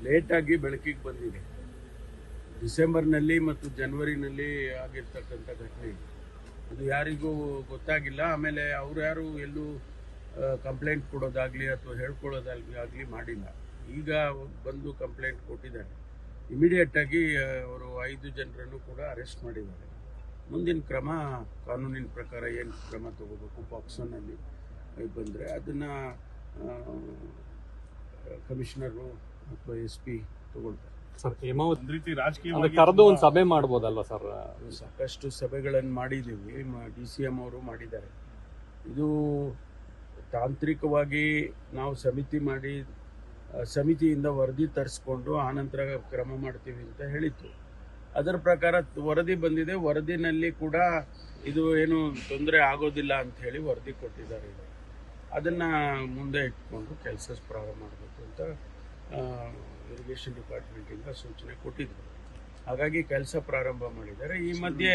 ಲೇಟಾಗಿ ಬೆಳಕಿಗೆ ಬಂದಿದೆ. ಡಿಸೆಂಬರ್ನಲ್ಲಿ ಮತ್ತು ಜನವರಿನಲ್ಲಿ ಆಗಿರ್ತಕ್ಕಂಥ ಘಟನೆ ಅದು ಯಾರಿಗೂ ಗೊತ್ತಾಗಿಲ್ಲ. ಆಮೇಲೆ ಅವ್ರು ಯಾರು ಎಲ್ಲೂ ಕಂಪ್ಲೇಂಟ್ ಕೊಡೋದಾಗಲಿ ಅಥವಾ ಹೇಳ್ಕೊಳ್ಳೋದಾಗಲಿ ಮಾಡಿಲ್ಲ. ಈಗ ಬಂದು ಕಂಪ್ಲೇಂಟ್ ಕೊಟ್ಟಿದ್ದಾರೆ. ಇಮಿಡಿಯೇಟಾಗಿ ಅವರು 5 ಜನರನ್ನು ಕೂಡ ಅರೆಸ್ಟ್ ಮಾಡಿದ್ದಾರೆ. ಮುಂದಿನ ಕ್ರಮ ಕಾನೂನಿನ ಪ್ರಕಾರ ಏನು ಕ್ರಮ ತಗೋಬೇಕು ಪಾಕ್ಸೋನಲ್ಲಿ ಬಂದರೆ ಅದನ್ನು ಕಮಿಷನರು ಅಥವಾ SP ತಗೊಳ್ತಾರೆ. ಸರ್ ಹೇಮಾವತಿ ರೀತಿ ರಾಜಕೀಯ ಕರೆದು ಒಂದು ಸಭೆ ಮಾಡ್ಬೋದಲ್ಲ ಸರ್? ಸಾಕಷ್ಟು ಸಭೆಗಳನ್ನು ಮಾಡಿದ್ದೀವಿ. DCM ಅವರು ಮಾಡಿದ್ದಾರೆ. ಇದು ತಾಂತ್ರಿಕವಾಗಿ ನಾವು ಸಮಿತಿ ಮಾಡಿ ಸಮಿತಿಯಿಂದ ವರದಿ ತರಿಸ್ಕೊಂಡು ಆನಂತರ ಕ್ರಮ ಮಾಡ್ತೀವಿ ಅಂತ ಹೇಳಿತ್ತು. ಅದರ ಪ್ರಕಾರ ವರದಿ ಬಂದಿದೆ. ವರದಿನಲ್ಲಿ ಕೂಡ ಇದು ಏನು ತೊಂದರೆ ಆಗೋದಿಲ್ಲ ಅಂತ ಹೇಳಿ ವರದಿ ಕೊಟ್ಟಿದ್ದಾರೆ. ಅದನ್ನು ಮುಂದೆ ಇಟ್ಕೊಂಡು ಕೆಲಸ ಪ್ರಾರಂಭ ಮಾಡಬೇಕು ಅಂತ ಇರಿಗೇಷನ್ ಡಿಪಾರ್ಟ್ಮೆಂಟಿಂದ ಸೂಚನೆ ಕೊಟ್ಟಿದ್ರು. ಹಾಗಾಗಿ ಕೆಲಸ ಪ್ರಾರಂಭ ಮಾಡಿದ್ದಾರೆ. ಈ ಮಧ್ಯೆ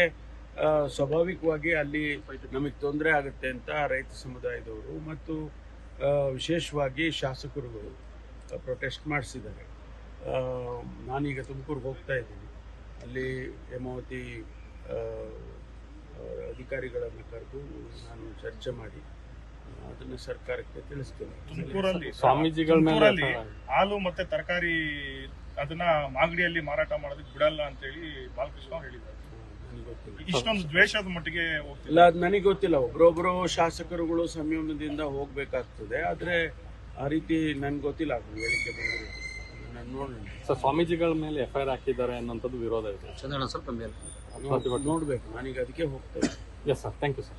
ಸ್ವಾಭಾವಿಕವಾಗಿ ಅಲ್ಲಿ ನಮಗೆ ತೊಂದರೆ ಆಗುತ್ತೆ ಅಂತ ರೈತ ಸಮುದಾಯದವರು ಮತ್ತು ವಿಶೇಷವಾಗಿ ಶಾಸಕರುಗಳು ಪ್ರೊಟೆಸ್ಟ್ ಮಾಡಿಸಿದ್ದಾರೆ. ನಾನೀಗ ತುಮಕೂರಿಗೆ ಹೋಗ್ತಾ ಇದ್ದೀನಿ. ಅಲ್ಲಿ ಹೇಮಾವತಿ ಅಧಿಕಾರಿಗಳನ್ನು ಕರೆದು ನಾನು ಚರ್ಚೆ ಮಾಡಿ ಅದನ್ನು ಸರ್ಕಾರಕ್ಕೆ ತಿಳಿಸ್ತೇನೆ. ತುಮಕೂರಲ್ಲಿ ಸ್ವಾಮೀಜಿಗಳ ಮೇಲೆ ಹಾಲು ಮತ್ತೆ ತರಕಾರಿ ಅದನ್ನ ಮಾಗಡಿಯಲ್ಲಿ ಮಾರಾಟ ಮಾಡೋದಕ್ಕೆ ಬಿಡಲ್ಲ ಅಂತ ಹೇಳಿ ಬಾಲಕೃಷ್ಣ ಹೇಳಿದ್ದಾರೆ. ಇಷ್ಟೊಂದು ದ್ವೇಷದ ಮಟ್ಟಿಗೆ ಇಲ್ಲ, ಅದು ನನಗೆ ಗೊತ್ತಿಲ್ಲ. ಒಬ್ಬರೊಬ್ಬರು ಶಾಸಕರುಗಳು ಸಂಯಮದಿಂದ ಹೋಗ್ಬೇಕಾಗ್ತದೆ. ಆದ್ರೆ ಆ ರೀತಿ ನನ್ಗೆ ಗೊತ್ತಿಲ್ಲ. ಹೇಳಿಕೆ ಬಂದಿರೋದು ನಾನು ನೋಡೋಣ. ಸರ್ ಸ್ವಾಮೀಜಿಗಳ ಮೇಲೆ FIR ಹಾಕಿದ್ದಾರೆ ಅನ್ನೋಂಥದ್ದು ವಿರೋಧ ಇದೆ. ನೋಡ್ಬೇಕು. ನಾನೀಗ ಅದಕ್ಕೆ ಹೋಗ್ತಾ ಇದ್ದೀನಿ. Yes sir, thank you sir.